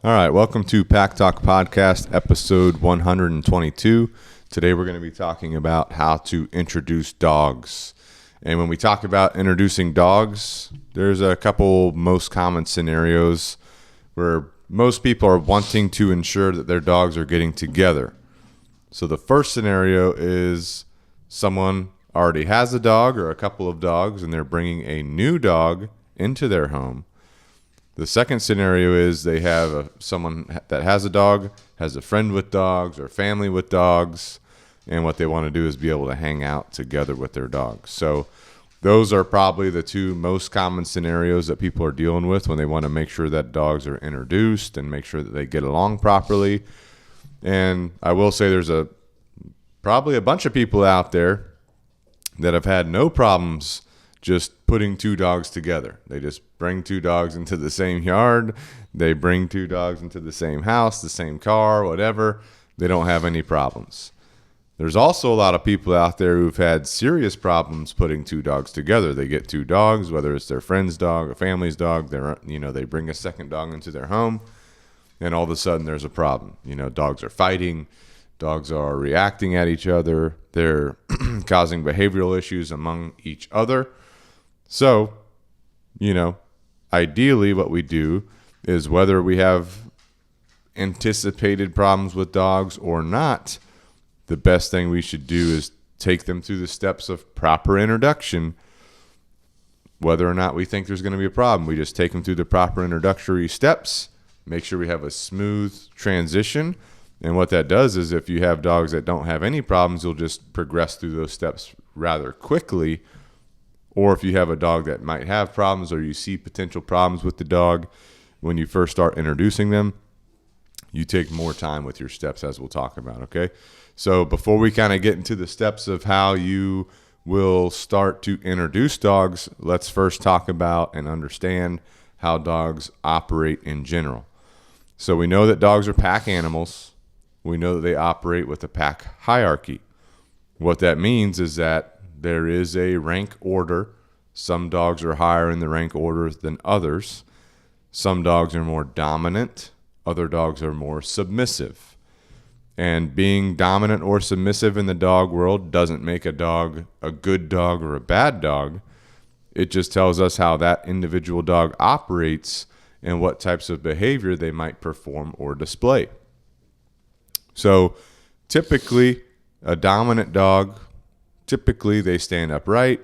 All right, welcome to Pack Talk Podcast, episode 122. Today we're going to be talking about how to introduce dogs. And when we talk about introducing dogs, there's a couple most common scenarios where most people are wanting to ensure that their dogs are getting together. So the first scenario is someone already has a dog or a couple of dogs and they're bringing a new dog into their home. The second scenario is they have someone that has a dog, has a friend with dogs or family with dogs, and what they want to do is be able to hang out together with their dogs. So those are probably the two most common scenarios that people are dealing with when they want to make sure that dogs are introduced and make sure that they get along properly. And I will say there's probably a bunch of people out there that have had no problems just putting two dogs together. They just bring two dogs into the same yard. They bring two dogs into the same house, the same car, whatever. They don't have any problems. There's also a lot of people out there who've had serious problems putting two dogs together. They get two dogs, whether it's their friend's dog or family's dog. They bring a second dog into their home, and all of a sudden there's a problem. Dogs are fighting. Dogs are reacting at each other. They're causing behavioral issues among each other. So, ideally what we do is whether we have anticipated problems with dogs or not, the best thing we should do is take them through the steps of proper introduction. Whether or not we think there's going to be a problem, we just take them through the proper introductory steps, make sure we have a smooth transition. And what that does is if you have dogs that don't have any problems, you'll just progress through those steps rather quickly. Or if you have a dog that might have problems or you see potential problems with the dog when you first start introducing them, you take more time with your steps, as we'll talk about, okay? So before we kind of get into the steps of how you will start to introduce dogs, let's first talk about and understand how dogs operate in general. So we know that dogs are pack animals. We know that they operate with a pack hierarchy. What that means is that there is a rank order. Some dogs are higher in the rank order than others. Some dogs are more dominant. Other dogs are more submissive. And being dominant or submissive in the dog world doesn't make a dog a good dog or a bad dog. It just tells us how that individual dog operates and what types of behavior they might perform or display. So typically, a dominant dog, they stand upright.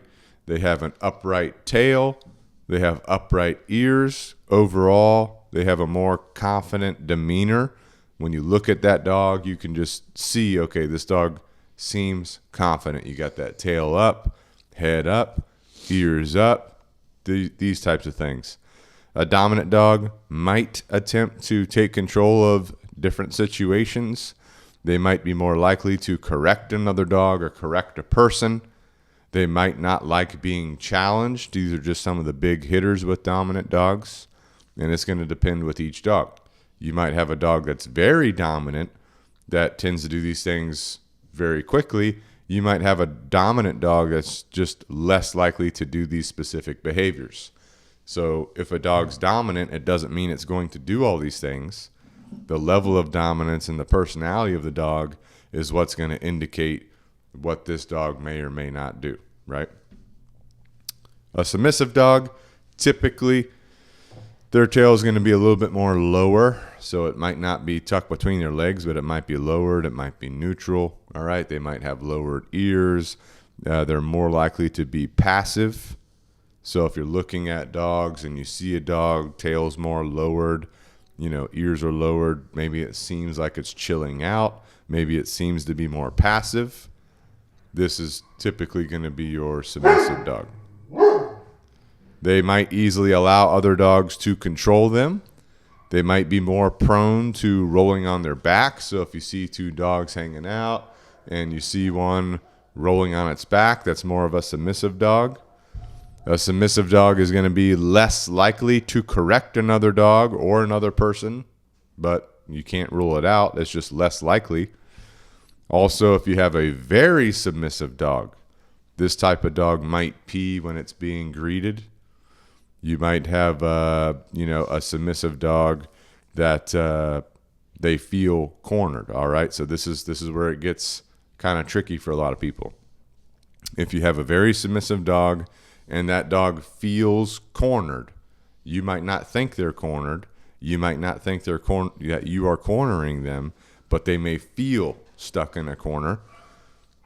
They have an upright tail. They have upright ears. Overall, they have a more confident demeanor. When you look at that dog, you can just see, okay, this dog seems confident. You got that tail up, head up, ears up, these types of things. A dominant dog might attempt to take control of different situations. They might be more likely to correct another dog or correct a person. They might not like being challenged. These are just some of the big hitters with dominant dogs, and it's going to depend with each dog. You might have a dog that's very dominant that tends to do these things very quickly. You might have a dominant dog that's just less likely to do these specific behaviors. So if a dog's dominant, it doesn't mean it's going to do all these things. The level of dominance and the personality of the dog is what's going to indicate what this dog may or may not do, right? A submissive dog, typically their tail is going to be a little bit more lower, so it might not be tucked between their legs, but it might be lowered, it might be neutral, all right? They might have lowered ears. They're more likely to be passive. So if you're looking at dogs and you see a dog, tail's more lowered, ears are lowered, maybe it seems like it's chilling out, maybe it seems to be more passive, this is typically going to be your submissive dog. They might easily allow other dogs to control them. They might be more prone to rolling on their back. So if you see two dogs hanging out and you see one rolling on its back, that's more of a submissive dog. A submissive dog is going to be less likely to correct another dog or another person, but you can't rule it out. It's just less likely. Also, if you have a very submissive dog, this type of dog might pee when it's being greeted. You might have, a submissive dog that they feel cornered. All right, so this is where it gets kind of tricky for a lot of people. If you have a very submissive dog and that dog feels cornered, you might not think they're cornered. You might not think that you are cornering them, but they may feel stuck in a corner.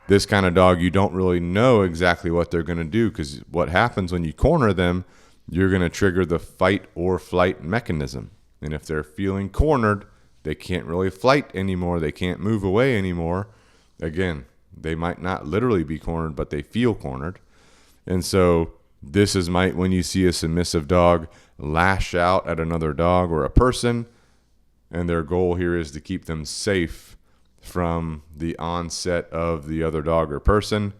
This kind of dog, you don't really know exactly what they're going to do, because what happens when you corner them, you're going to trigger the fight or flight mechanism. And if they're feeling cornered, they can't really fight anymore. They can't move away anymore. Again, they might not literally be cornered, but they feel cornered. And so this is when you see a submissive dog lash out at another dog or a person, and their goal here is to keep them safe from the onset of the other dog or person,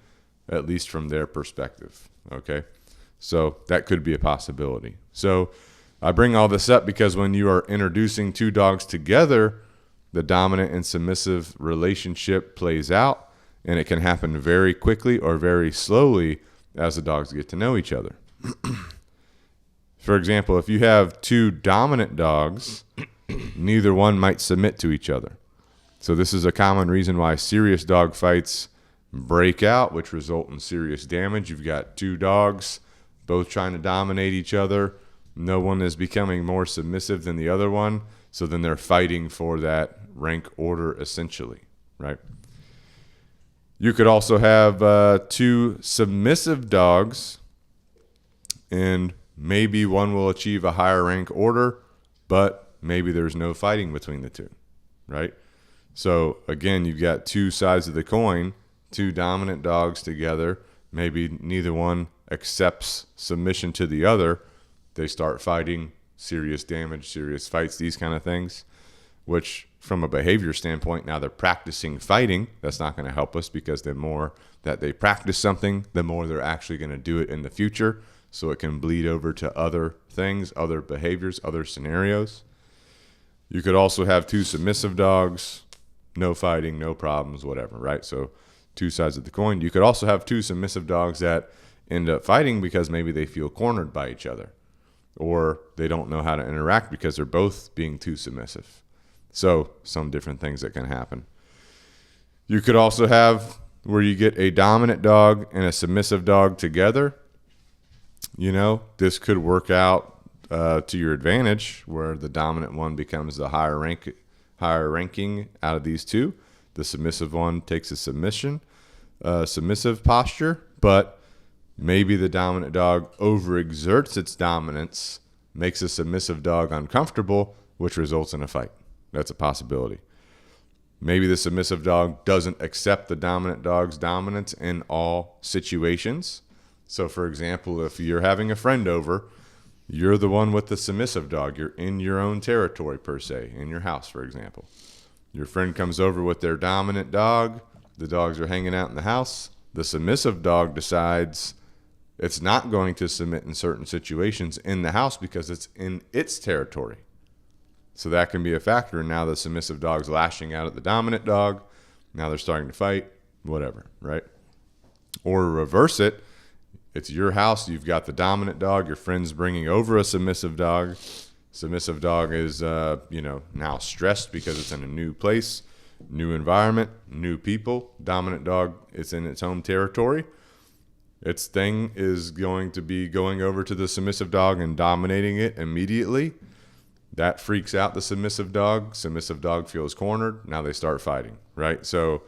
at least from their perspective. Okay, so that could be a possibility. So I bring all this up because when you are introducing two dogs together, the dominant and submissive relationship plays out, and it can happen very quickly or very slowly as the dogs get to know each other. For example, if you have two dominant dogs, neither one might submit to each other. So this is a common reason why serious dog fights break out, which result in serious damage. You've got two dogs both trying to dominate each other. No one is becoming more submissive than the other one. So then they're fighting for that rank order, essentially, right? You could also have two submissive dogs, and maybe one will achieve a higher rank order, but maybe there's no fighting between the two, right? So again, you've got two sides of the coin, two dominant dogs together. Maybe neither one accepts submission to the other. They start fighting, serious damage, serious fights, these kind of things, which from a behavior standpoint, now they're practicing fighting. That's not going to help us, because the more that they practice something, the more they're actually going to do it in the future. So it can bleed over to other things, other behaviors, other scenarios. You could also have two submissive dogs, no fighting, no problems, whatever, right? So two sides of the coin. You could also have two submissive dogs that end up fighting because maybe they feel cornered by each other, or they don't know how to interact because they're both being too submissive. So some different things that can happen. You could also have where you get a dominant dog and a submissive dog together. You know, this could work out to your advantage, where the dominant one becomes the higher ranking out of these two. The submissive one takes a submissive posture, but maybe the dominant dog overexerts its dominance, makes a submissive dog uncomfortable, which results in a fight. That's a possibility. Maybe the submissive dog doesn't accept the dominant dog's dominance in all situations. So, for example, if you're having a friend over, you're the one with the submissive dog. You're in your own territory, per se, in your house, for example. Your friend comes over with their dominant dog. The dogs are hanging out in the house. The submissive dog decides it's not going to submit in certain situations in the house because it's in its territory. So that can be a factor. And now the submissive dog's lashing out at the dominant dog. Now they're starting to fight, whatever, right? Or reverse it. It's your house. You've got the dominant dog. Your friend's bringing over a submissive dog. Submissive dog is, now stressed because it's in a new place, new environment, new people. Dominant dog is in its home territory. Its thing is going to be going over to the submissive dog and dominating it immediately. That freaks out the submissive dog. Submissive dog feels cornered. Now they start fighting, right? So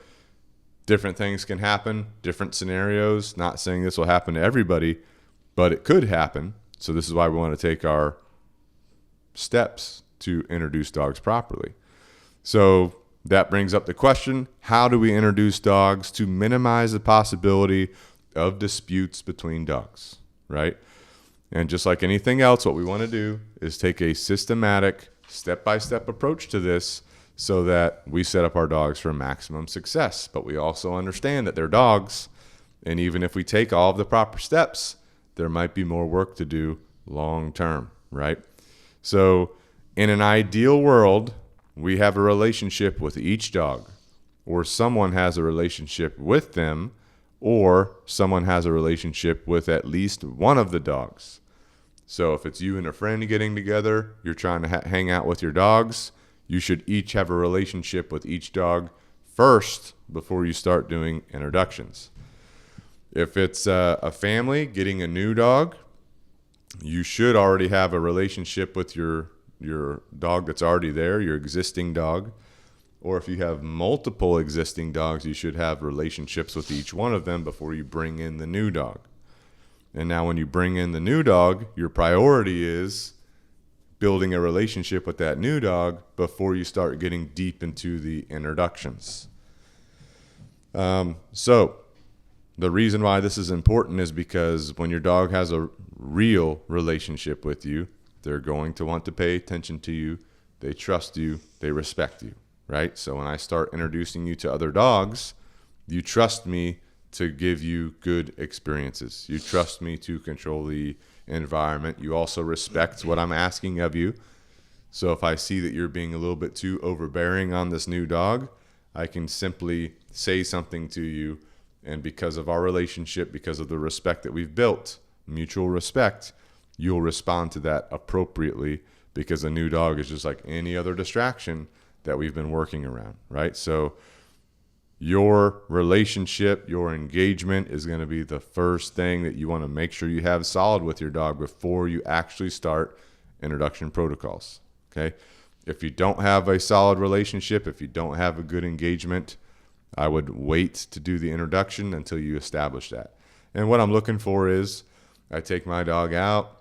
different things can happen, different scenarios. Not saying this will happen to everybody, but it could happen. So this is why we want to take our steps to introduce dogs properly. So that brings up the question, how do we introduce dogs to minimize the possibility of disputes between dogs, right? And just like anything else, what we want to do is take a systematic, step-by-step approach to this so that we set up our dogs for maximum success. But we also understand that they're dogs, and even if we take all of the proper steps, there might be more work to do long term, right? So in an ideal world, we have a relationship with each dog, or someone has a relationship with them, or someone has a relationship with at least one of the dogs. So if it's you and a friend getting together, you're trying to hang out with your dogs, you should each have a relationship with each dog first before you start doing introductions. If it's a family getting a new dog, you should already have a relationship with your dog that's already there, your existing dog. Or if you have multiple existing dogs, you should have relationships with each one of them before you bring in the new dog. And now when you bring in the new dog, your priority is building a relationship with that new dog before you start getting deep into the introductions. So the reason why this is important is because when your dog has a real relationship with you, they're going to want to pay attention to you. They trust you. They respect you, right? So when I start introducing you to other dogs, you trust me to give you good experiences. You trust me to control the environment. You also respect what I'm asking of you. So if I see that you're being a little bit too overbearing on this new dog, I can simply say something to you. And because of our relationship, because of the respect that we've built, mutual respect, you'll respond to that appropriately, because a new dog is just like any other distraction that we've been working around, right? So your relationship, your engagement is going to be the first thing that you want to make sure you have solid with your dog before you actually start introduction protocols, okay? If you don't have a solid relationship, if you don't have a good engagement, I would wait to do the introduction until you establish that. And what I'm looking for is I take my dog out,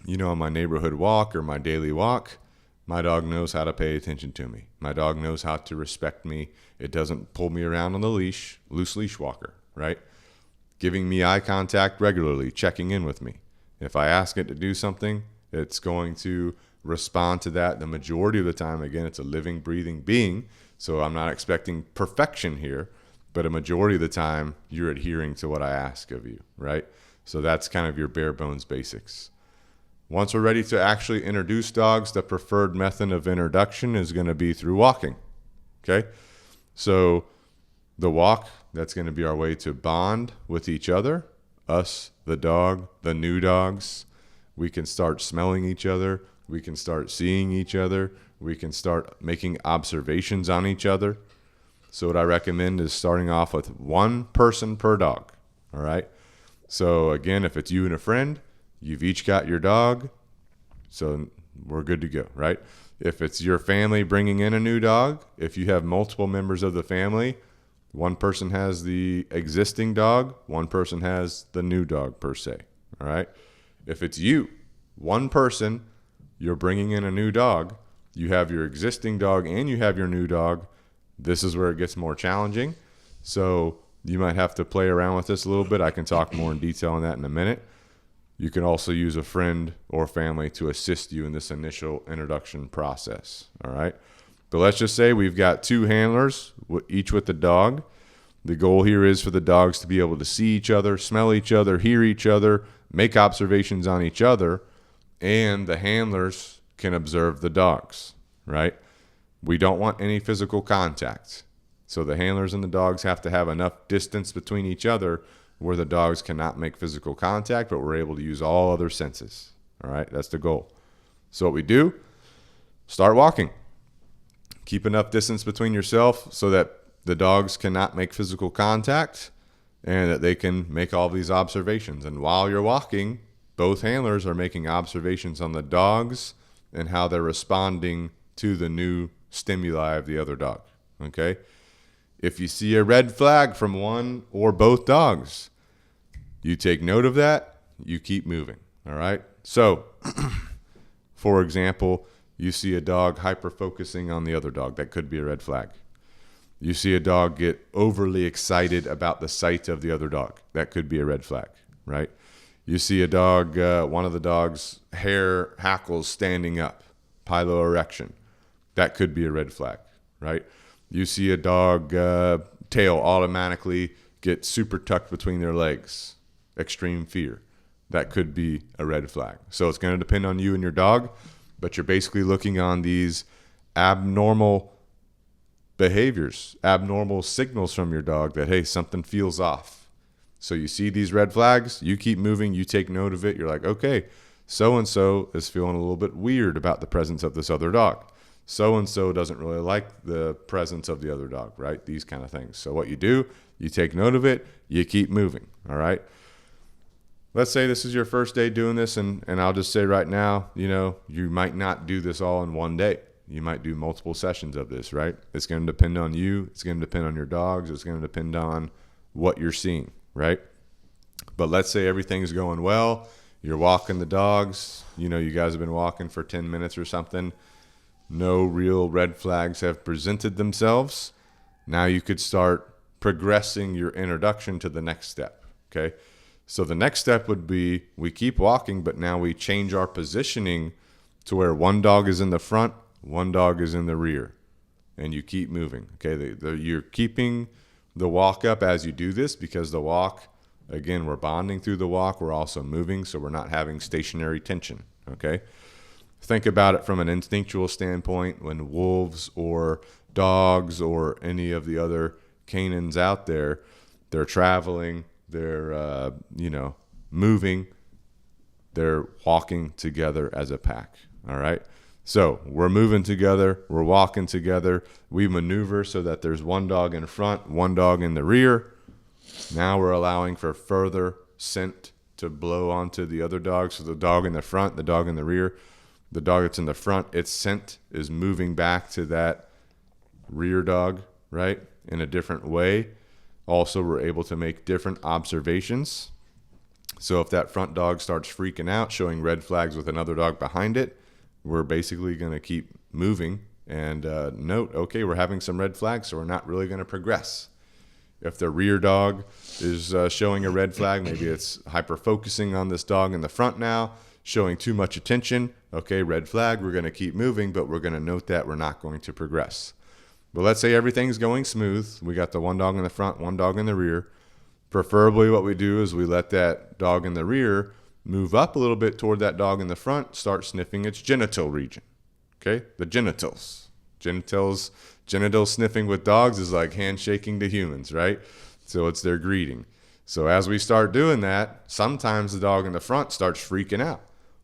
on my neighborhood walk or my daily walk. My dog knows how to pay attention to me. My dog knows how to respect me. It doesn't pull me around on the leash, loose leash walker, right? Giving me eye contact regularly, checking in with me. If I ask it to do something, it's going to respond to that the majority of the time. Again, it's a living, breathing being, so I'm not expecting perfection here, but a majority of the time, you're adhering to what I ask of you, right? So that's kind of your bare bones basics. Once we're ready to actually introduce dogs, the preferred method of introduction is going to be through walking, okay? So the walk, that's going to be our way to bond with each other, us, the dog, the new dogs. We can start smelling each other. We can start seeing each other. We can start making observations on each other. So what I recommend is starting off with one person per dog, all right? So again, if it's you and a friend, you've each got your dog, so we're good to go, right? If it's your family bringing in a new dog, if you have multiple members of the family, one person has the existing dog, one person has the new dog per se, all right? If it's you, one person, you're bringing in a new dog, you have your existing dog and you have your new dog, this is where it gets more challenging. So you might have to play around with this a little bit. I can talk more in detail on that in a minute. You can also use a friend or family to assist you in this initial introduction process, all right? But let's just say we've got two handlers, each with the dog. The goal here is for the dogs to be able to see each other, smell each other, hear each other, make observations on each other, and the handlers can observe the dogs, right? We don't want any physical contact. So the handlers and the dogs have to have enough distance between each other where the dogs cannot make physical contact, but we're able to use all other senses. All right, that's the goal. So what we do, start walking. Keep enough distance between yourself so that the dogs cannot make physical contact and that they can make all these observations. And while you're walking, both handlers are making observations on the dogs and how they're responding to the new stimuli of the other dog, okay? If you see a red flag from one or both dogs, you take note of that, you keep moving, all right? So, for example, you see a dog hyper-focusing on the other dog. That could be a red flag. You see a dog get overly excited about the sight of the other dog. That could be a red flag, right? You see a dog, one of the dog's hair hackles standing up, piloerection. That could be a red flag, right? You see a dog tail automatically get super tucked between their legs, extreme fear. That could be a red flag. So it's going to depend on you and your dog, but you're basically looking on these abnormal behaviors, abnormal signals from your dog that, hey, something feels off. So you see these red flags, you keep moving, you take note of it. You're like, okay, So-and-so is feeling a little bit weird about the presence of this other dog. So-and-so doesn't really like the presence of the other dog, right? These kind of things. So what you do, you take note of it, you keep moving, all right? Let's say this is your first day doing this, and I'll just say right now, you might not do this all in one day. You might do multiple sessions of this, right? It's going to depend on you. It's going to depend on your dogs. It's going to depend on what you're seeing, right? But let's say everything's going well. You're walking the dogs. You guys have been walking for 10 minutes or something. No real red flags have presented themselves. Now you could start progressing your introduction to the next step, okay? So the next step would be we keep walking, but now we change our positioning to where one dog is in the front, one dog is in the rear, and you keep moving, okay? You're keeping the walk up as you do this because the walk, again, we're bonding through the walk. We're also moving, so we're not having stationary tension, okay? Think about it from an instinctual standpoint. When wolves or dogs or any of the other canines out there, they're traveling, they're moving, they're walking together as a pack, all right? So we're moving together, we're walking together, we maneuver so that there's one dog in front, one dog in the rear. Now we're allowing for further scent to blow onto the other dog. So the dog in the front, the dog in the rear, the dog that's in the front, its scent is moving back to that rear dog, right, in a different way. Also, we're able to make different observations. So if that front dog starts freaking out, showing red flags with another dog behind it, we're basically going to keep moving and note, okay, we're having some red flags, so we're not really going to progress. If the rear dog is showing a red flag, maybe it's hyper-focusing on this dog in the front now, showing too much attention, okay, red flag, we're going to keep moving, but we're going to note that we're not going to progress. But let's say everything's going smooth. We got the one dog in the front, one dog in the rear. Preferably what we do is we let that dog in the rear move up a little bit toward that dog in the front, start sniffing its genital region, okay, the genitals. Genital sniffing with dogs is like handshaking to humans, right? So it's their greeting. So as we start doing that, sometimes the dog in the front starts freaking out.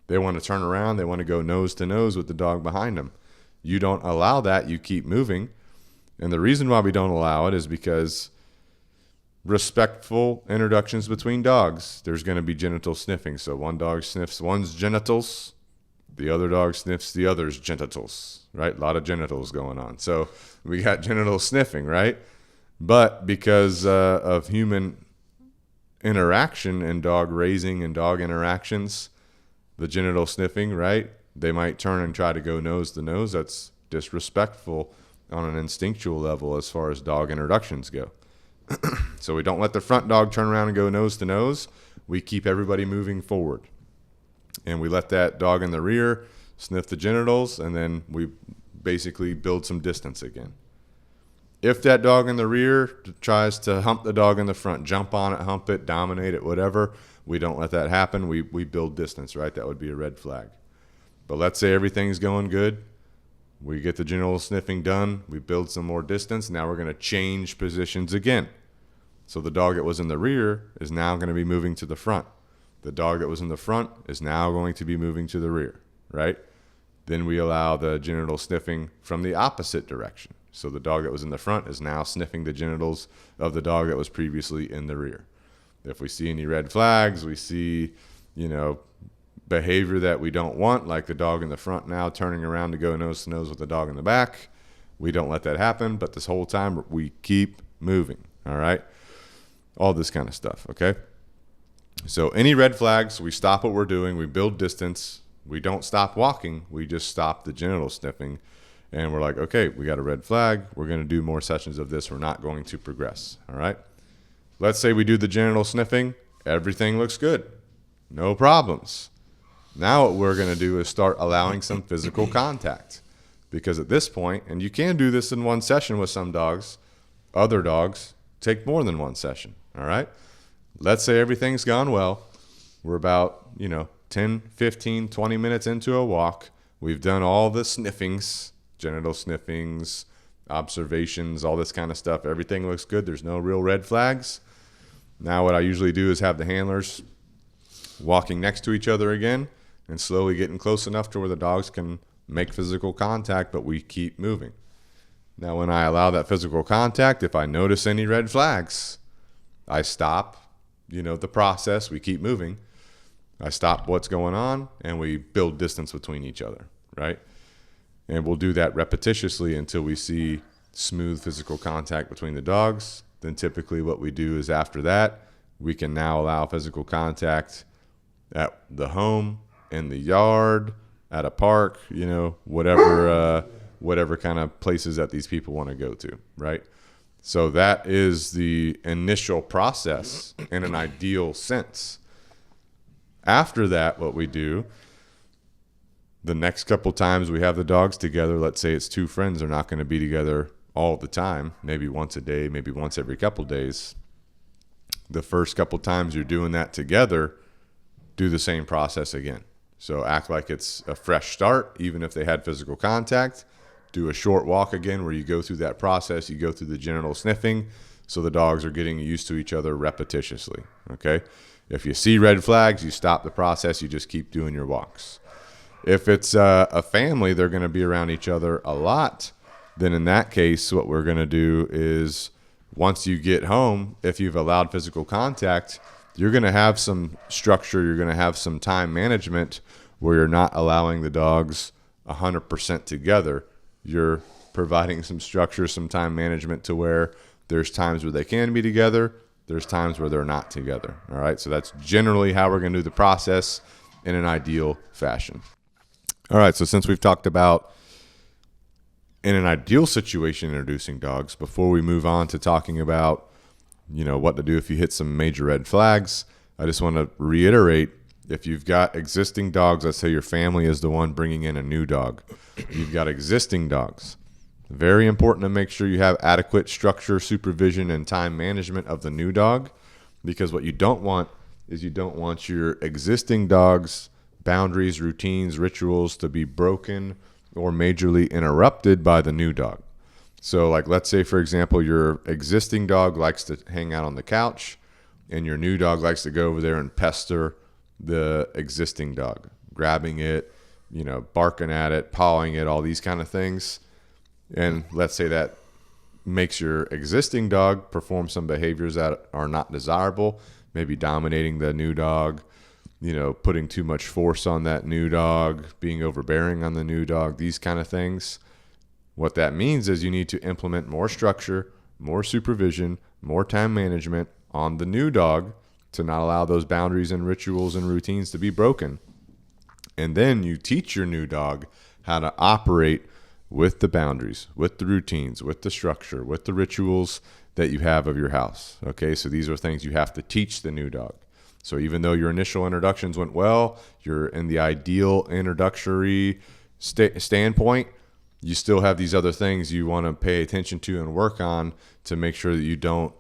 They want to turn around. They want to go nose to nose with the dog behind them. You don't allow that. You keep moving. And the reason why we don't allow it is because respectful introductions between dogs, there's going to be genital sniffing. So one dog sniffs one's genitals, the other dog sniffs the other's genitals, right? A lot of genitals going on. So we got genital sniffing, right? But because of human interaction and dog raising and dog interactions, the genital sniffing, right? They might turn and try to go nose to nose. That's disrespectful on an instinctual level as far as dog introductions go. So we don't let the front dog turn around and go nose to nose. We keep everybody moving forward. And we let that dog in the rear sniff the genitals, and then we basically build some distance again. If that dog in the rear tries to hump the dog in the front, jump on it, hump it, dominate it, whatever, we don't let that happen. We build distance, right? That would be a red flag. But let's say everything's going good. We get the genital sniffing done. We build some more distance. Now we're going to change positions again. So the dog that was in the rear is now going to be moving to the front. The dog that was in the front is now going to be moving to the rear, right? Then we allow the genital sniffing from the opposite direction. So the dog that was in the front is now sniffing the genitals of the dog that was previously in the rear. If we see any red flags, we see, behavior that we don't want, like the dog in the front now turning around to go nose to nose with the dog in the back. We don't let that happen, but this whole time we keep moving, all right? All this kind of stuff, okay? So any red flags, we stop what we're doing, we build distance, we don't stop walking, we just stop the genital sniffing, and we're like, okay, we got a red flag, we're going to do more sessions of this, we're not going to progress, all right? Let's say we do the genital sniffing, everything looks good, no problems. Now what we're going to do is start allowing some physical contact, because at this point, and you can do this in one session with some dogs, other dogs take more than one session, all right? Let's say everything's gone well. We're about, 10, 15, 20 minutes into a walk. We've done all the sniffings, genital sniffings, observations, all this kind of stuff. Everything looks good. There's no real red flags. Now what I usually do is have the handlers walking next to each other again, and slowly getting close enough to where the dogs can make physical contact, but we keep moving. Now, when I allow that physical contact, if I notice any red flags, I stop, the process. We keep moving. I stop what's going on, and we build distance between each other, right? And we'll do that repetitiously until we see smooth physical contact between the dogs. Then typically what we do is after that, we can now allow physical contact at the home, in the yard, at a park, whatever kind of places that these people want to go to, right? So that is the initial process in an ideal sense. After that, what we do, the next couple times we have the dogs together, let's say it's two friends, they're not going to be together all the time, maybe once a day, maybe once every couple days. The first couple times you're doing that together, do the same process again. So act like it's a fresh start, even if they had physical contact. Do a short walk again where you go through that process, you go through the genital sniffing, so the dogs are getting used to each other repetitiously, okay? If you see red flags, you stop the process, you just keep doing your walks. If it's a family, they're going to be around each other a lot, then in that case, what we're going to do is once you get home, if you've allowed physical contact, you're going to have some structure, you're going to have some time management where you're not allowing the dogs 100% together. You're providing some structure, some time management to where there's times where they can be together, there's times where they're not together. All right, so that's generally how we're going to do the process in an ideal fashion. All right, so since we've talked about in an ideal situation introducing dogs, before we move on to talking about what to do if you hit some major red flags, I just want to reiterate, if you've got existing dogs, let's say your family is the one bringing in a new dog, you've got existing dogs. Very important to make sure you have adequate structure, supervision, and time management of the new dog, because what you don't want is you don't want your existing dog's boundaries, routines, rituals to be broken or majorly interrupted by the new dog. So like, let's say, for example, your existing dog likes to hang out on the couch and your new dog likes to go over there and pester the existing dog, grabbing it, barking at it, pawing it, all these kind of things. And let's say that makes your existing dog perform some behaviors that are not desirable, maybe dominating the new dog, putting too much force on that new dog, being overbearing on the new dog, these kind of things. What that means is you need to implement more structure, more supervision, more time management on the new dog to not allow those boundaries and rituals and routines to be broken. And then you teach your new dog how to operate with the boundaries, with the routines, with the structure, with the rituals that you have of your house. Okay, so these are things you have to teach the new dog. So even though your initial introductions went well, you're in the ideal introductory standpoint, you still have these other things you want to pay attention to and work on to make sure that you don't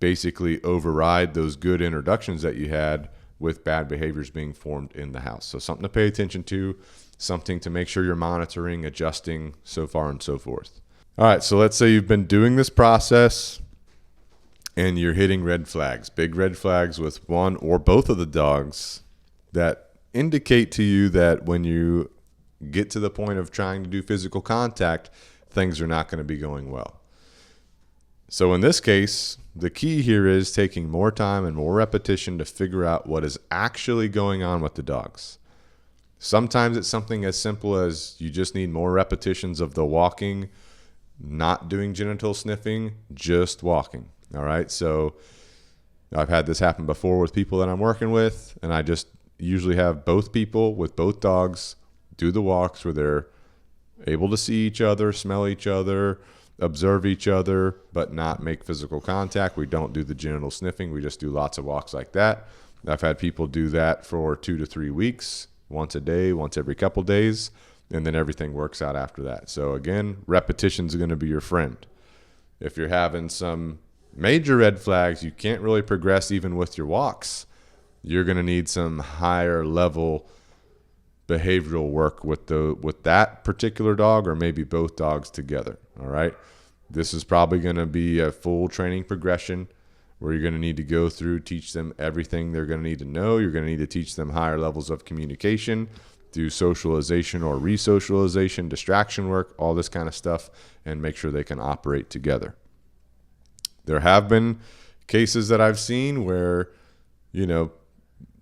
basically override those good introductions that you had with bad behaviors being formed in the house. So something to pay attention to, something to make sure you're monitoring, adjusting, so far and so forth. All right, so let's say you've been doing this process and you're hitting red flags, big red flags with one or both of the dogs that indicate to you that when you get to the point of trying to do physical contact, things are not going to be going well. So in this case, the key here is taking more time and more repetition to figure out what is actually going on with the dogs. Sometimes it's something as simple as you just need more repetitions of the walking, not doing genital sniffing, just walking. All right. So I've had this happen before with people that I'm working with, and I just usually have both people with both dogs do the walks where they're able to see each other, smell each other, observe each other, but not make physical contact. We don't do the genital sniffing. We just do lots of walks like that. I've had people do that for 2 to 3 weeks, once a day, once every couple days, and then everything works out after that. So again, repetitions are going to be your friend. If you're having some major red flags, you can't really progress even with your walks. You're going to need some higher level behavioral work with that particular dog, or maybe both dogs together. All right. This is probably going to be a full training progression where you're going to need to go through, teach them everything they're going to need to know. You're going to need to teach them higher levels of communication through socialization or resocialization, distraction work, all this kind of stuff, and make sure they can operate together. There have been cases that I've seen where,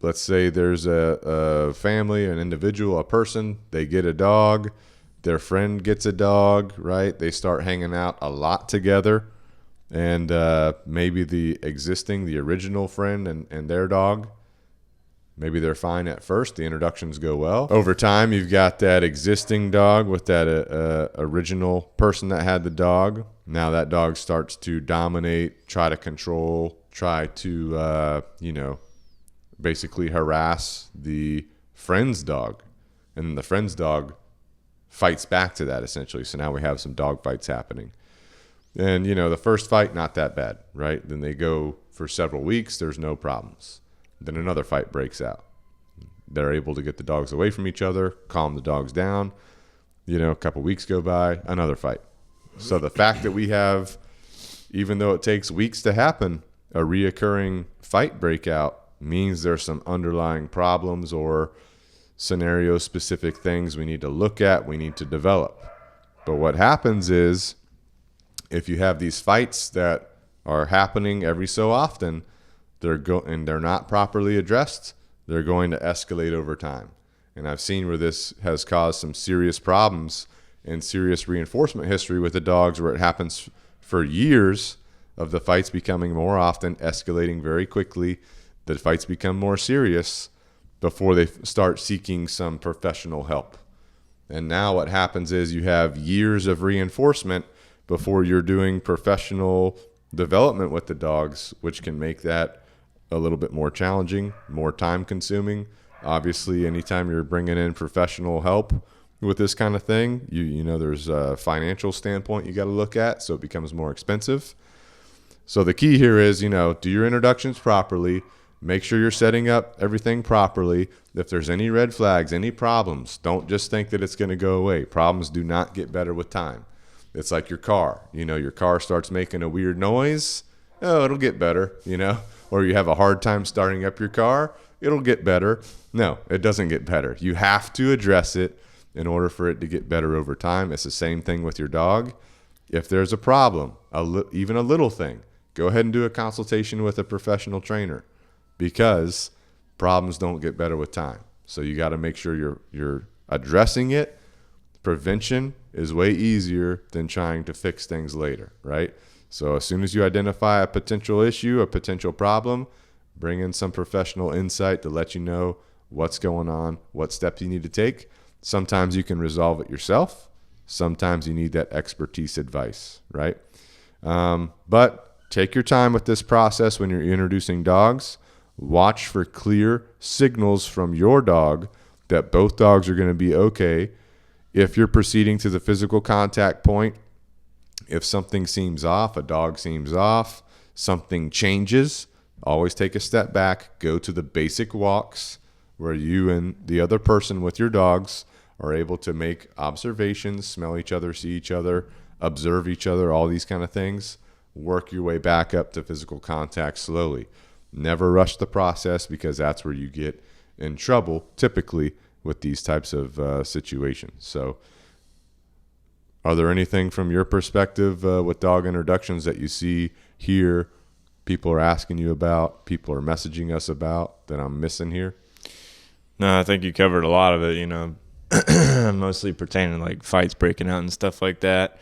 let's say there's a family, an individual, a person, they get a dog, their friend gets a dog, right? They start hanging out a lot together. And maybe the original friend and their dog, maybe they're fine at first. The introductions go well. Over time, you've got that existing dog with that original person that had the dog. Now that dog starts to dominate, try to control, try to, basically harass the friend's dog. And then the friend's dog fights back to that, essentially. So now we have some dog fights happening. And, the first fight, not that bad, right? Then they go for several weeks, there's no problems. Then another fight breaks out. They're able to get the dogs away from each other, calm the dogs down. A couple weeks go by, another fight. So the fact that we have, even though it takes weeks to happen, a reoccurring fight breakout means there's some underlying problems or scenario-specific things we need to look at, we need to develop. But what happens is, if you have these fights that are happening every so often, and they're not properly addressed, they're going to escalate over time. And I've seen where this has caused some serious problems and serious reinforcement history with the dogs, where it happens for years of the fights becoming more often, escalating very quickly. The fights become more serious before they start seeking some professional help. And now what happens is you have years of reinforcement before you're doing professional development with the dogs, which can make that a little bit more challenging, more time consuming. Obviously, anytime you're bringing in professional help with this kind of thing, there's a financial standpoint you got to look at, so it becomes more expensive. So the key here is, do your introductions properly, make sure you're setting up everything properly. If there's any red flags, any problems, don't just think that it's going to go away. Problems do not get better with time. It's like your car. Your car starts making a weird noise. Oh, it'll get better, Or you have a hard time starting up your car. It'll get better. No, it doesn't get better. You have to address it in order for it to get better over time. It's the same thing with your dog. If there's a problem, even a little thing, go ahead and do a consultation with a professional trainer, because problems don't get better with time. So you got to make sure you're addressing it. Prevention is way easier than trying to fix things later, right? So as soon as you identify a potential issue, a potential problem, bring in some professional insight to let you know what's going on, what steps you need to take. Sometimes you can resolve it yourself. Sometimes you need that expertise advice, right? But take your time with this process when you're introducing dogs. Watch for clear signals from your dog that both dogs are going to be okay. If you're proceeding to the physical contact point, if something seems off, a dog seems off, something changes, always take a step back, go to the basic walks where you and the other person with your dogs are able to make observations, smell each other, see each other, observe each other, all these kind of things. Work your way back up to physical contact slowly. Never rush the process, because that's where you get in trouble typically with these types of situations. So are there anything from your perspective with dog introductions that you see here, people are asking you about, people are messaging us about, that I'm missing here? No, I think you covered a lot of it, mostly pertaining to like fights breaking out and stuff like that.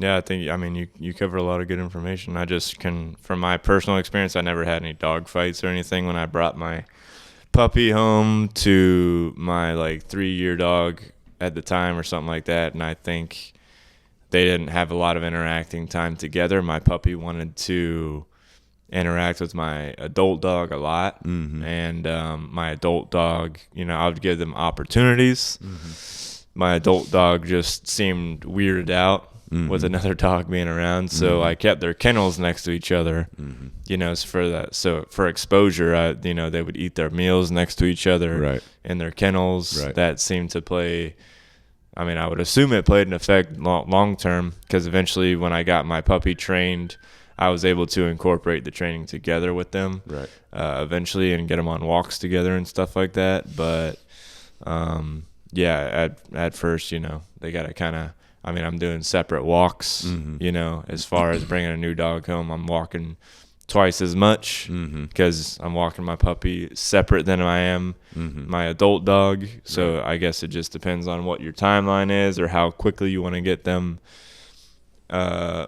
Yeah, you covered a lot of good information. I just from my personal experience, I never had any dog fights or anything when I brought my puppy home to my 3-year dog at the time or something like that. And I think they didn't have a lot of interacting time together. My puppy wanted to interact with my adult dog a lot. Mm-hmm. And my adult dog, I would give them opportunities. Mm-hmm. My adult dog just seemed weirded out. Mm-hmm. with another dog being around, so I kept their kennels next to each other, so for exposure, they would eat their meals next to each other in their kennels. That seemed to play, I would assume it played an effect long term, because eventually when I got my puppy trained, I was able to incorporate the training together with them Right. Eventually and get them on walks together and stuff like that. But yeah, at first, they got to kind of, I'm doing separate walks, as far as bringing a new dog home. I'm walking twice as much because I'm walking my puppy separate than I am my adult dog. So I guess it just depends on what your timeline is or how quickly you want to get them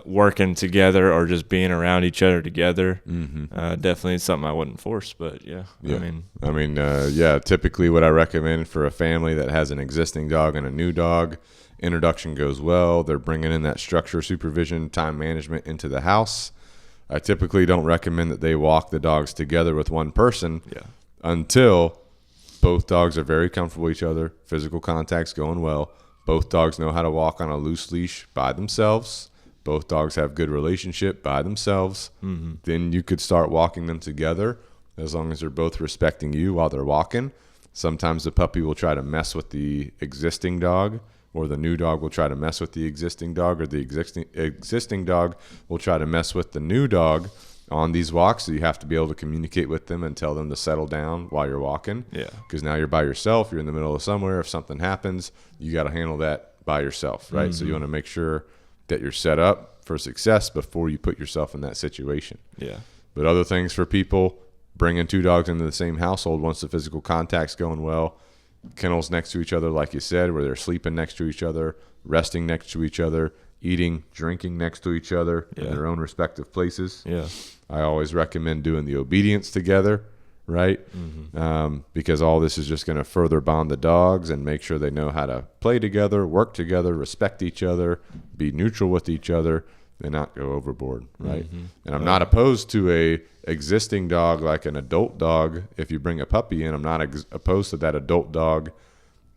working together or just being around each other together. Definitely something I wouldn't force, but yeah. Typically what I recommend for a family that has an existing dog and a new dog, introduction goes well. They're bringing in that structure, supervision, time management into the house. I typically don't recommend that they walk the dogs together with one person until both dogs are very comfortable with each other, physical contact's going well, both dogs know how to walk on a loose leash by themselves, both dogs have good relationship by themselves. Then you could start walking them together as long as they're both respecting you while they're walking. Sometimes the puppy will try to mess with the existing dog, or the new dog will try to mess with the existing dog, or the existing dog will try to mess with the new dog on these walks. So you have to be able to communicate with them and tell them to settle down while you're walking. Yeah. Because now you're by yourself. You're in the middle of somewhere. If something happens, you got to handle that by yourself, right? So you want to make sure that you're set up for success before you put yourself in that situation. Yeah. But other things for people, bringing two dogs into the same household once the physical contact's going well, kennels next to each other, like you said, where they're sleeping next to each other, resting next to each other, eating, drinking next to each other in their own respective places. Yeah. I always recommend doing the obedience together, right? Because all this is just going to further bond the dogs and make sure they know how to play together, work together, respect each other, be neutral with each other, and not go overboard, right? And I'm not opposed to a existing dog like an adult dog. If you bring a puppy in, I'm not opposed to that adult dog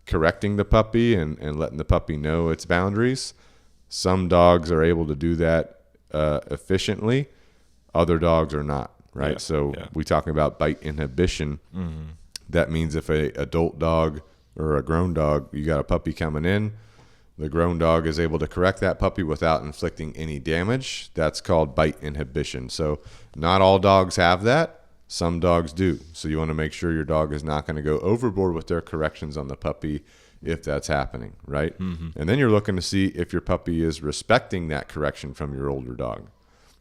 correcting the puppy and letting the puppy know its boundaries. Some dogs are able to do that efficiently. Other dogs are not, right? We talking about bite inhibition. That means if a adult dog or a grown dog, you got a puppy coming in, the grown dog is able to correct that puppy without inflicting any damage. That's called bite inhibition. So not all dogs have that. Some dogs do. So you want to make sure your dog is not going to go overboard with their corrections on the puppy if that's happening, right? And then you're looking to see if your puppy is respecting that correction from your older dog.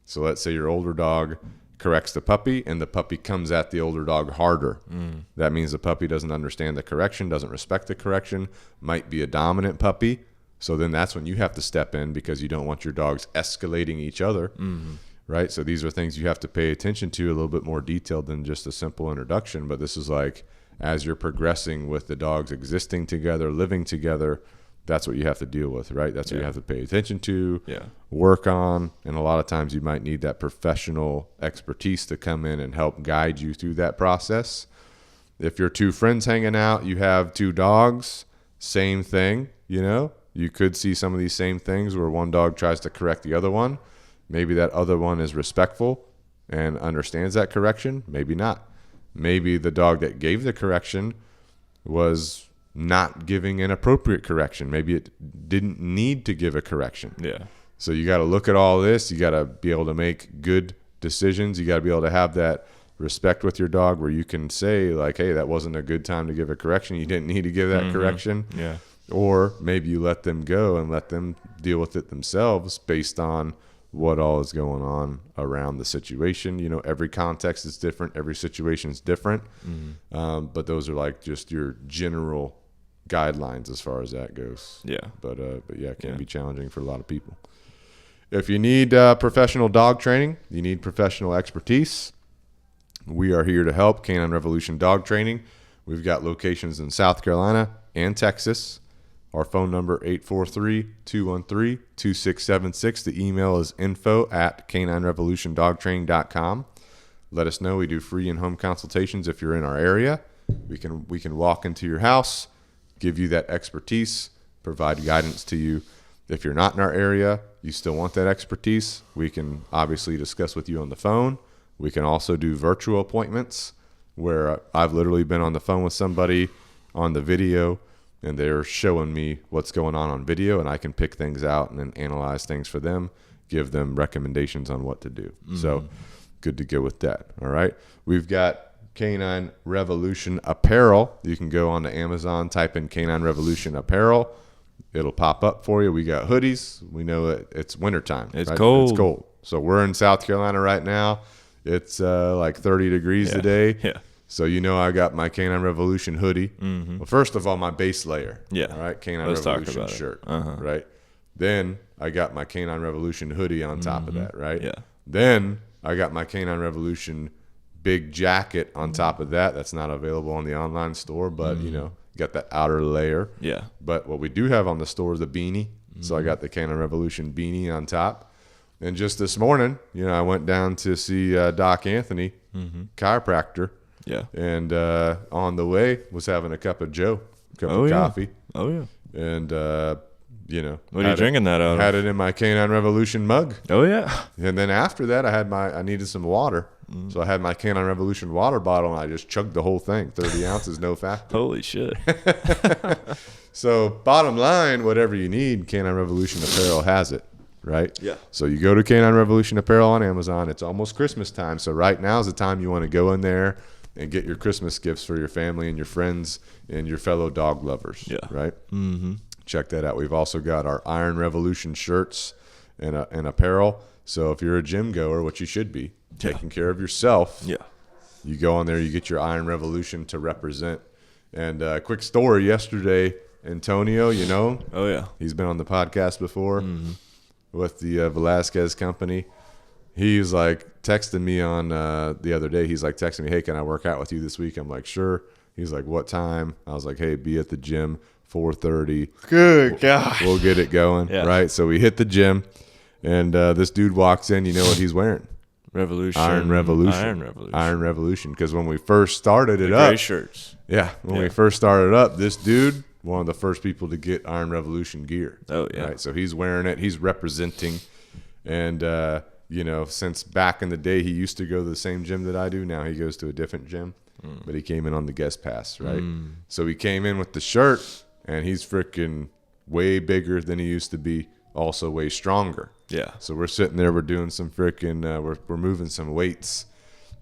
So let's say your older dog corrects the puppy and the puppy comes at the older dog harder. That means the puppy doesn't understand the correction, doesn't respect the correction, might be a dominant puppy. So then that's when you have to step in because you don't want your dogs escalating each other, right? So these are things you have to pay attention to a little bit more detailed than just a simple introduction. But this is like as you're progressing with the dogs existing together, living together, that's what you have to deal with, right? That's what you have to pay attention to, work on. And a lot of times you might need that professional expertise to come in and help guide you through that process. If you're two friends hanging out, you have two dogs, same thing, You could see some of these same things where one dog tries to correct the other one. Maybe that other one is respectful and understands that correction. Maybe not. Maybe the dog that gave the correction was not giving an appropriate correction. Maybe it didn't need to give a correction. Yeah. So you got to look at all this. You got to be able to make good decisions. You got to be able to have that respect with your dog where you can say like, hey, that wasn't a good time to give a correction. You didn't need to give that correction. Yeah. Or maybe you let them go and let them deal with it themselves based on what all is going on around the situation. Every context is different. Every situation is different. But those are like just your general guidelines as far as that goes. Yeah. But yeah, it can be challenging for a lot of people. If you need professional dog training, you need professional expertise, we are here to help. Canine Revolution Dog Training. We've got locations in South Carolina and Texas. Our phone number, 843-213-2676. The email is info@caninerevolutiondogtraining.com. Let us know. We do free in-home consultations if you're in our area. We can walk into your house, give you that expertise, provide guidance to you. If you're not in our area, you still want that expertise, we can obviously discuss with you on the phone. We can also do virtual appointments where I've literally been on the phone with somebody on the video and they're showing me what's going on video, and I can pick things out and then analyze things for them, give them recommendations on what to do. So good to go with that. All right. We've got Canine Revolution apparel. You can go onto Amazon, type in Canine Revolution apparel. It'll pop up for you. We got hoodies. We know it's wintertime. It's right? cold. It's cold. So we're in South Carolina right now. It's like 30 degrees today. Yeah. So I got my Canine Revolution hoodie. Well, first of all, my base layer. Yeah. All right. Canine Let's talk Revolution about it. shirt. Right. Then I got my Canine Revolution hoodie on top of that. Right. Yeah. Then I got my Canine Revolution big jacket on top of that. That's not available on the online store, but you got that outer layer. Yeah. But what we do have on the store is a beanie. So I got the Canine Revolution beanie on top. And just this morning, I went down to see Doc Anthony, chiropractor. Yeah. And on the way was having a cup of coffee. Oh yeah. And What are you drinking that out of? Had it in my Canine Revolution mug. Oh yeah. And then after that, I needed some water. So I had my Canine Revolution water bottle, and I just chugged the whole thing, 30 ounces, no factor. Holy shit. So bottom line, whatever you need, Canine Revolution apparel has it, right? Yeah. So you go to Canine Revolution apparel on Amazon. It's almost Christmas time. So right now is the time you want to go in there and get your Christmas gifts for your family and your friends and your fellow dog lovers. Yeah. Right? Check that out. We've also got our Iron Revolution shirts and apparel. So if you're a gym goer, which you should be, taking care of yourself, you go on there, you get your Iron Revolution to represent. And quick story, yesterday, Antonio, Oh yeah. he's been on the podcast before with the Velasquez company. He's like texting me on the other day. He's like texting me, hey, can I work out with you this week? I'm like, sure. He's like, what time? I was like, hey, be at the gym, 4:30. Good God. We'll get it going, right? So we hit the gym, and this dude walks in. You know what he's wearing? Iron Revolution. Because when we first started it up, gray shirts. When we first started up, this dude, one of the first people to get Iron Revolution gear. Oh yeah. Right. So he's wearing it. He's representing, and since back in the day, he used to go to the same gym that I do. Now he goes to a different gym, but he came in on the guest pass, right? So he came in with the shirt, and he's freaking way bigger than he used to be. Also way stronger. Yeah. So we're sitting there, we're doing some freaking, we're moving some weights.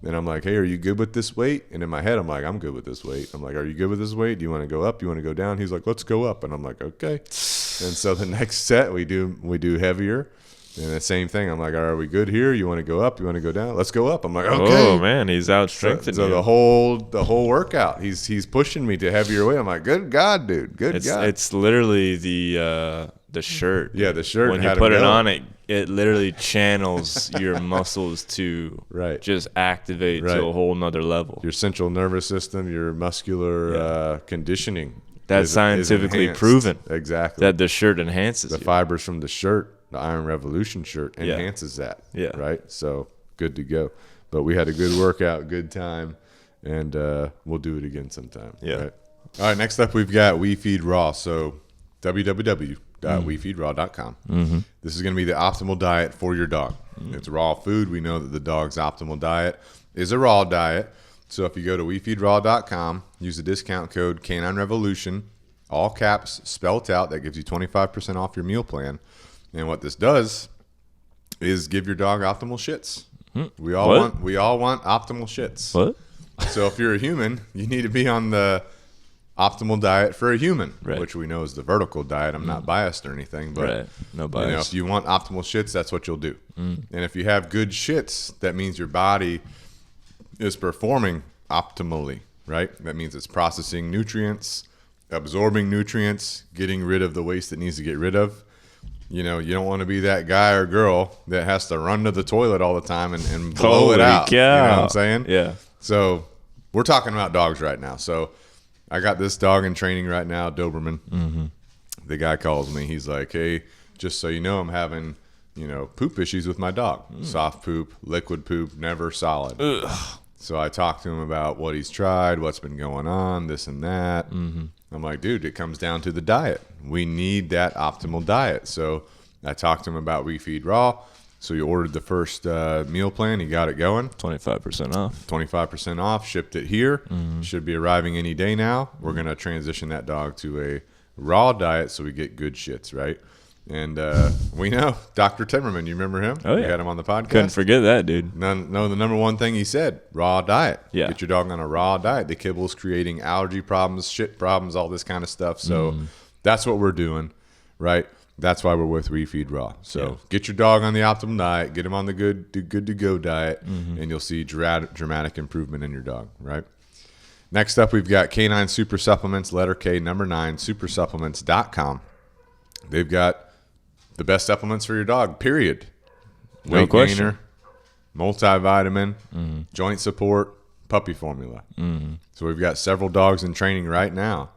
And I'm like, hey, are you good with this weight? And in my head, I'm like, I'm good with this weight. I'm like, are you good with this weight? Do you want to go up? You want to go down? He's like, let's go up. And I'm like, okay. And so the next set we do heavier. And the same thing. I'm like, are we good here? You want to go up? You want to go down? Let's go up. I'm like, okay. Oh man, he's out strengthening. So the whole workout, he's pushing me to heavier weight. I'm like, good God, dude. Good God. It's literally the shirt. Yeah, the shirt. When you put it on, it literally channels your muscles to just activate to a whole nother level. Your central nervous system, your muscular conditioning. That's scientifically proven. Exactly. That the shirt enhances the fibers from the shirt. The Iron Revolution shirt enhances that. Yeah. Right? So good to go. But we had a good workout, good time, and we'll do it again sometime. Yeah. Right? All right, next up we've got We Feed Raw. So www.wefeedraw.com. This is going to be the optimal diet for your dog. It's raw food. We know that the dog's optimal diet is a raw diet. So if you go to wefeedraw.com, use the discount code Canine Revolution, all caps spelt out. That gives you 25% off your meal plan. And what this does is give your dog optimal shits. We all want optimal shits. What? So if you're a human, you need to be on the optimal diet for a human, which we know is the vertical diet. I'm not biased or anything, but no bias. If you want optimal shits, that's what you'll do. And if you have good shits, that means your body is performing optimally, right? That means it's processing nutrients, absorbing nutrients, getting rid of the waste that needs to get rid of. You don't want to be that guy or girl that has to run to the toilet all the time and blow it out. Cow. You know what I'm saying? Yeah. So we're talking about dogs right now. So I got this dog in training right now, Doberman. The guy calls me. He's like, hey, just so you know, I'm having, poop issues with my dog. Soft poop, liquid poop, never solid. Ugh. So I talked to him about what he's tried, what's been going on, this and that. I'm like, dude, it comes down to the diet. We need that optimal diet. So I talked to him about We Feed Raw. So he ordered the first meal plan. He got it going. 25% off. 25% off. Shipped it here. Should be arriving any day now. We're going to transition that dog to a raw diet so we get good shits, right? And we know Dr. Timmerman. You remember him? Oh, yeah. We had him on the podcast. Couldn't forget that, dude. No, the number one thing he said, raw diet. Yeah. Get your dog on a raw diet. The kibble's creating allergy problems, shit problems, all this kind of stuff. So that's what we're doing, right? That's why we're with Refeed Raw. So get your dog on the optimal diet, get him on the good to go diet, and you'll see dramatic improvement in your dog, right? Next up, we've got Canine Super Supplements, letter K, number 9, supersupplements.com. They've got the best supplements for your dog, period. No question. Gainer, multivitamin, joint support, puppy formula. So we've got several dogs in training right now.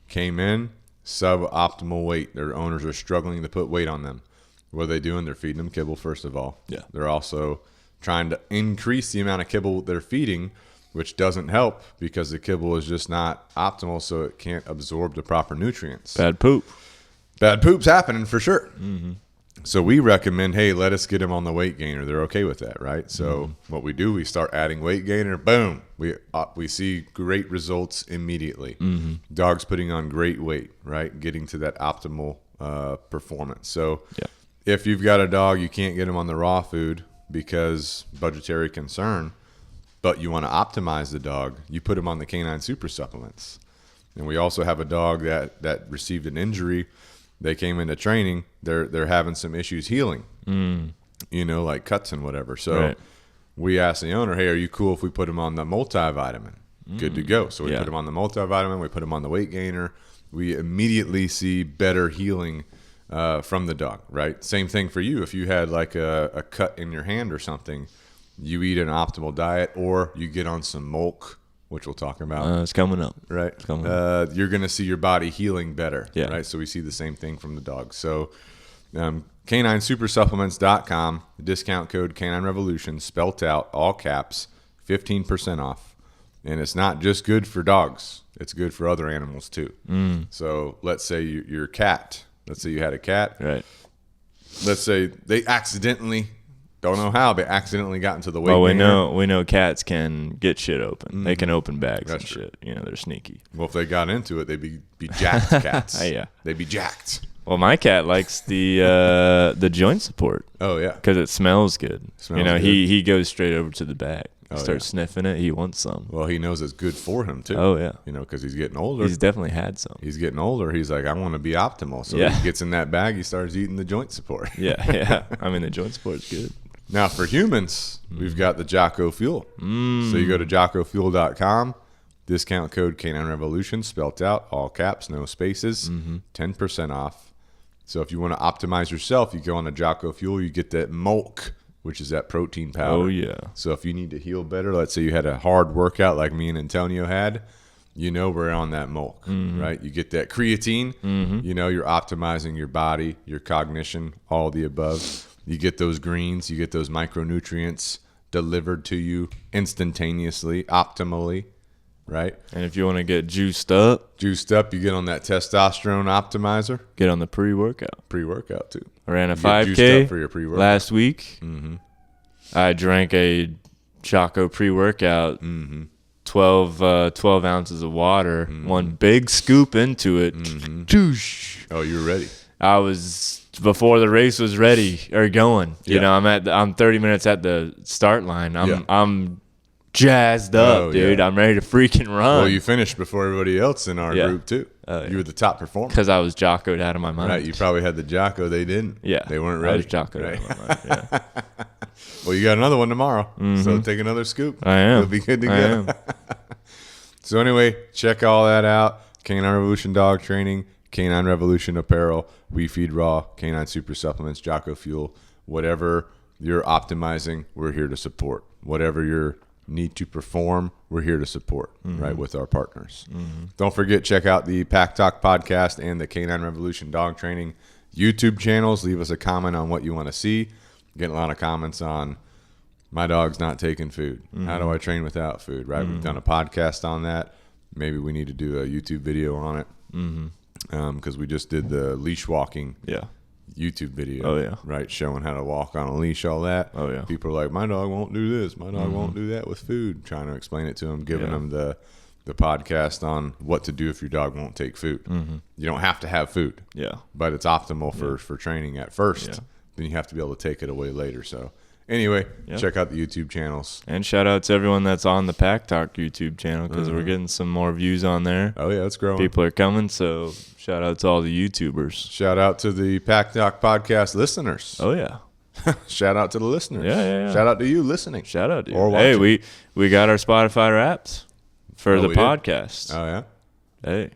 Came in, suboptimal weight. Their owners are struggling to put weight on them. What are they doing? They're feeding them kibble, first of all. Yeah. They're also trying to increase the amount of kibble they're feeding, which doesn't help because the kibble is just not optimal, so it can't absorb the proper nutrients. Bad poop. Bad poop's happening for sure. So we recommend, hey, let us get him on the weight gainer. They're okay with that, right? So what we do, we start adding weight gainer. Boom, we see great results immediately. Dogs putting on great weight, right? Getting to that optimal performance. So if you've got a dog, you can't get him on the raw food because budgetary concern, but you want to optimize the dog, you put him on the Canine Super Supplements. And we also have a dog that received an injury. They came into training. They're having some issues healing, like cuts and whatever. So we asked the owner, hey, are you cool if we put him on the multivitamin? Good to go. So we put him on the multivitamin. We put him on the weight gainer. We immediately see better healing from the dog, right? Same thing for you. If you had like a cut in your hand or something, you eat an optimal diet or you get on some milk, which we'll talk about. It's coming up. Right. It's coming up. You're going to see your body healing better. Yeah. Right. So we see the same thing from the dog. So caninesupersupplements.com, discount code Canine Revolution, spelt out, all caps, 15% off. And it's not just good for dogs. It's good for other animals too. So let's say your cat. Let's say you had a cat. Right. Let's say they accidentally, don't know how, they accidentally got into the weight Well, gainer. we know cats can get shit open. They can open bags and true. shit. They're sneaky. Well, if they got into it, they'd be jacked cats. Yeah. They'd be jacked. Well, my cat likes the joint support Oh, yeah. because it smells good. Smells good. He goes straight over to the bag. Oh, Starts sniffing it. He wants some. Well, he knows it's good for him, too. Oh, yeah. Because he's getting older. He's definitely had some. He's getting older. He's like, I want to be optimal. So he gets in that bag. He starts eating the joint support. Yeah. I mean, the joint support's good. Now, for humans, we've got the JockoFuel. So you go to JockoFuel.com, discount code Canine Revolution, spelt out, all caps, no spaces, 10% off. So if you want to optimize yourself, you go on to JockoFuel, you get that milk, which is that protein powder. Oh, yeah. So if you need to heal better, let's say you had a hard workout like me and Antonio had, we're on that milk, right? You get that creatine, you're optimizing your body, your cognition, all the above. You get those greens, you get those micronutrients delivered to you instantaneously, optimally, right? And if you want to get juiced up, you get on that testosterone optimizer. get on the pre-workout. Pre-workout, too. I ran a You get juiced 5K up for your pre-workout. last week. I drank a Jocko pre-workout, 12 ounces of water, one big scoop into it. Oh, you're ready. I was before the race was ready or going. I'm 30 minutes at the start line. I'm jazzed up, dude. I'm ready to freaking run. Well, you finished before everybody else in our group too. You were the top performer because I was Jocko'd out of my mind. Right? You probably had the Jocko. They didn't. Yeah, they weren't ready. I was Jocko'd out of my mind. Yeah. Well, you got another one tomorrow, so take another scoop. I am. It'll be good to go. So anyway, check all that out. Canine Revolution Dog Training, Canine Revolution Apparel, We Feed Raw, Canine Super Supplements, JockoFuel, whatever you're optimizing, we're here to support. Whatever your need to perform, we're here to support, right, with our partners. Don't forget, check out the Pack Talk podcast and the Canine Revolution Dog Training YouTube channels. Leave us a comment on what you want to see. Getting a lot of comments on my dog's not taking food. How do I train without food, right? We've done a podcast on that. Maybe we need to do a YouTube video on it because we just did the leash walking YouTube video. Oh, yeah. Right, showing how to walk on a leash, all that. Oh, yeah. People are like, my dog won't do this. My dog won't do that with food. Trying to explain it to them, giving them the the podcast on what to do if your dog won't take food. You don't have to have food. Yeah. But it's optimal for training at first. Yeah. Then you have to be able to take it away later. So anyway, check out the YouTube channels. And shout out to everyone that's on the Pack Talk YouTube channel, because we're getting some more views on there. Oh, yeah, it's growing. People are coming, so shout out to all the YouTubers. Shout out to the Pack Talk podcast listeners. Oh, yeah. Shout out to the listeners. Yeah. Shout out to you listening. Shout out to you. Or Hey, watching. we got our Spotify Wraps for the we did? podcast. Oh, yeah? Hey,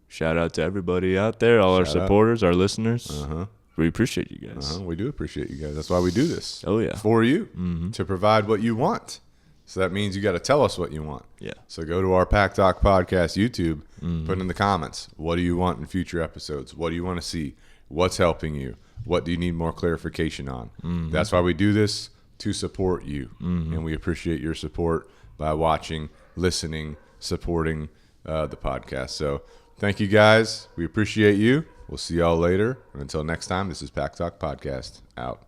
shout out to everybody out there, all our Shout out. supporters, our listeners. Uh-huh. We appreciate you guys. We do appreciate you guys. That's why we do this. Oh, yeah. For you, to provide what you want. So that means you got to tell us what you want. Yeah. So go to our Pack Talk podcast YouTube, put in the comments, what do you want in future episodes? What do you want to see? What's helping you? What do you need more clarification on? That's why we do this, to support you. And we appreciate your support by watching, listening, supporting the podcast. So thank you guys. We appreciate you. We'll see y'all later. And until next time, this is Pack Talk Podcast. Out.